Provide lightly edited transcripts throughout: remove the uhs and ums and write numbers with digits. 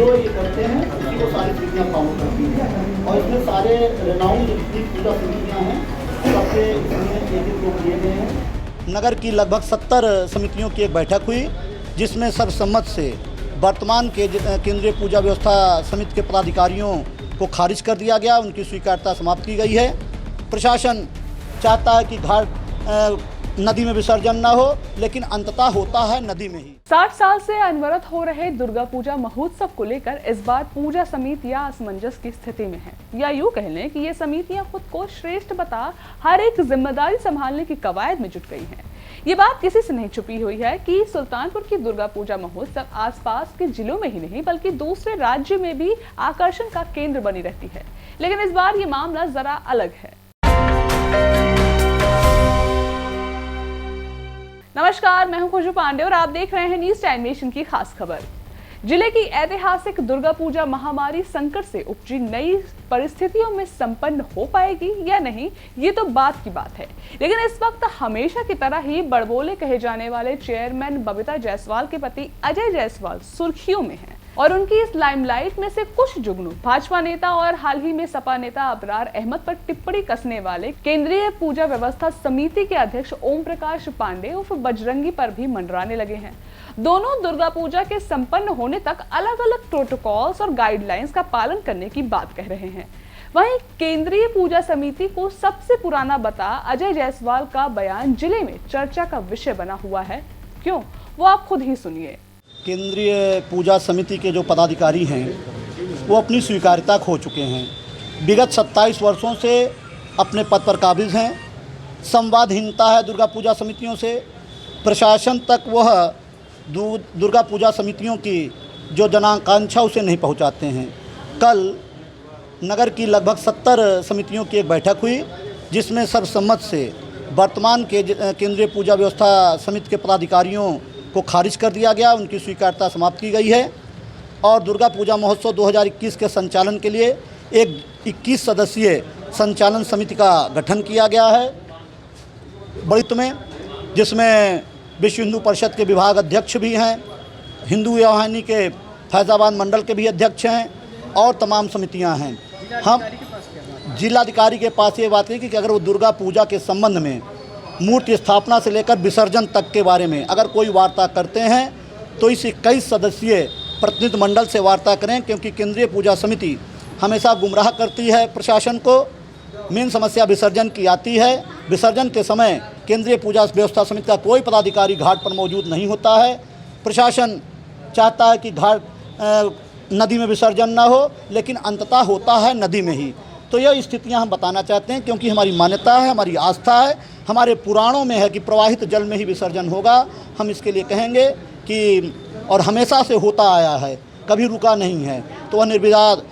जो ये करते हैं उसी को सारी स्थितियाँ फॉलो करती हैं। और इसमें सारे रेनाउंड जितनी पूजा समितियाँ हैं सबसे इसमें एक लोग दिए गए हैं। नगर की लगभग 70 समितियों की एक बैठक हुई, जिसमें सर्वसम्मत से वर्तमान के केंद्रीय पूजा व्यवस्था समिति के पदाधिकारियों को खारिज कर दिया गया, उनकी स्वीकार्यता समाप्त की गई है। प्रशासन चाहता है कि घाट नदी में विसर्जन न हो, लेकिन अंततः होता है नदी में ही। 60 साल से अनवरत हो रहे दुर्गा पूजा महोत्सव को लेकर इस बार पूजा समितियां असमंजस की स्थिति में हैं, या यूं कह लें कि ये समितियां खुद को श्रेष्ठ बता हर एक जिम्मेदारी संभालने की कवायद में जुट गई हैं। ये बात किसी से नहीं छुपी हुई है कि सुल्तानपुर की दुर्गा पूजा महोत्सव आसपास के जिलों में ही नहीं बल्कि दूसरे राज्य में भी आकर्षण का केंद्र बनी रहती है। लेकिन इस बार ये मामला जरा अलग है। नमस्कार, मैं हूं खुशबू पांडे और आप देख रहे हैं न्यूज़ टाइम नेशन की खास खबर। जिले की ऐतिहासिक दुर्गा पूजा महामारी संकट से उपजी नई परिस्थितियों में संपन्न हो पाएगी या नहीं, ये तो बात की बात है। लेकिन इस वक्त हमेशा की तरह ही बड़बोले कहे जाने वाले चेयरमैन बबीता जायसवाल के पति अजय जायसवाल सुर्खियों में हैं और उनकी इस लाइमलाइट में से कुछ जुगनू भाजपा नेता और हाल ही में सपा नेता अबरार अहमद पर टिप्पणी कसने वाले केंद्रीय पूजा व्यवस्था समिति के अध्यक्ष ओम प्रकाश पांडे उर्फ बजरंगी पर भी मंडराने लगे हैं। दोनों दुर्गा पूजा के संपन्न होने तक अलग अलग प्रोटोकॉल्स और गाइडलाइंस का पालन करने की बात कह रहे हैं। वहीं केंद्रीय पूजा समिति को सबसे पुराना बता अजय जायसवाल का बयान जिले में चर्चा का विषय बना हुआ है। क्यों, वो आप खुद ही सुनिए। केंद्रीय पूजा समिति के जो पदाधिकारी हैं वो अपनी स्वीकार्यता खो चुके हैं। विगत 27 वर्षों से अपने पद पर काबिज हैं। संवादहीनता है दुर्गा पूजा समितियों से। प्रशासन तक वह दुर्गा पूजा समितियों की जो जनाकांक्षा उसे नहीं पहुंचाते हैं। कल नगर की लगभग 70 समितियों की एक बैठक हुई, जिसमें सर्वसम्मत से वर्तमान के केंद्रीय पूजा व्यवस्था समिति के पदाधिकारियों को खारिज कर दिया गया, उनकी स्वीकार्यता समाप्त की गई है। और दुर्गा पूजा महोत्सव 2021 के संचालन के लिए एक 21 सदस्यीय संचालन समिति का गठन किया गया है बड़ित में, जिसमें विश्व हिंदू परिषद के विभाग अध्यक्ष भी हैं, हिंदू वाहिनी के फैज़ाबाद मंडल के भी अध्यक्ष हैं और तमाम समितियां हैं। हम जिलाधिकारी के पास ये बात है कि अगर वो दुर्गा पूजा के संबंध में मूर्ति स्थापना से लेकर विसर्जन तक के बारे में अगर कोई वार्ता करते हैं तो इस 21 सदस्यीय प्रतिनिधि मंडल से वार्ता करें, क्योंकि केंद्रीय पूजा समिति हमेशा गुमराह करती है प्रशासन को। मेन समस्या विसर्जन की आती है। विसर्जन के समय केंद्रीय पूजा व्यवस्था समिति का कोई पदाधिकारी घाट पर मौजूद नहीं होता है। प्रशासन चाहता है कि घाट नदी में विसर्जन न हो, लेकिन अंततः होता है नदी में ही। तो यह स्थितियां हम बताना चाहते हैं, क्योंकि हमारी मान्यता है, हमारी आस्था है, हमारे पुराणों में है कि प्रवाहित जल में ही विसर्जन होगा। हम इसके लिए कहेंगे कि और हमेशा से होता आया है, कभी रुका नहीं है। तो वह निर्विवाद,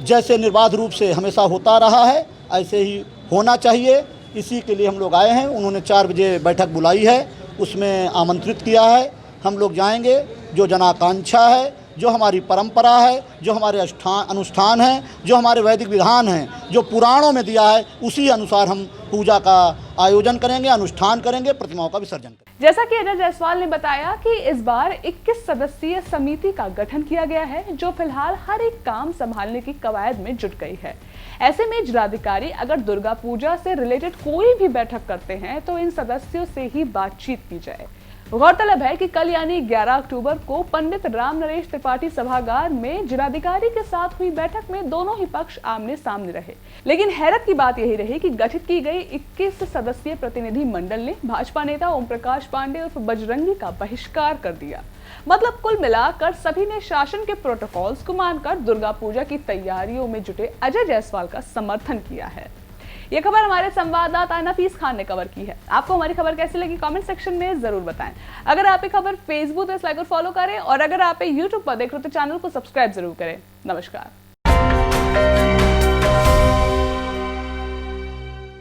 जैसे निर्बाध रूप से हमेशा होता रहा है, ऐसे ही होना चाहिए। इसी के लिए हम लोग आए हैं। उन्होंने 4 बजे बैठक बुलाई है, उसमें आमंत्रित किया है। हम लोग जाएंगे। जो जनाकांक्षा है, जो हमारी परंपरा है, जो हमारे अनुष्ठान हैं, जो हमारे वैदिक विधान हैं, जो पुराणों में दिया है, उसी अनुसार हम पूजा का आयोजन करेंगे, अनुष्ठान करेंगे, प्रतिमाओं का विसर्जन करेंगे। जैसा कि अजय जायसवाल ने बताया कि इस बार 21 सदस्यीय समिति का गठन किया गया है, जो फिलहाल हर एक काम संभालने की कवायद में जुट गई है। ऐसे में जिलाधिकारी अगर दुर्गा पूजा से रिलेटेड कोई भी बैठक करते हैं तो इन सदस्यों से ही बातचीत की जाए। गौरतलब है कि कल यानी 11 अक्टूबर को पंडित राम नरेश त्रिपाठी सभागार में जिलाधिकारी के साथ हुई बैठक में दोनों ही पक्ष आमने सामने रहे। लेकिन हैरत की बात यही रही कि गठित की गई 21 सदस्यीय प्रतिनिधि मंडल ने भाजपा नेता ओम प्रकाश पांडे उर्फ बजरंगी का बहिष्कार कर दिया। मतलब कुल मिलाकर सभी ने शासन के प्रोटोकॉल्स को मानकर दुर्गा पूजा की तैयारियों में जुटे अजय जायसवाल का समर्थन किया है। ये खबर हमारे संवाददाता नफीस खान ने कवर की है। आपको हमारी खबर कैसी लगी कमेंट सेक्शन में जरूर बताएं। अगर आप ये खबर फेसबुक पर लाइक और फॉलो करें और अगर आप यूट्यूब पर देख रहे हो तो चैनल को सब्सक्राइब जरूर करें। नमस्कार।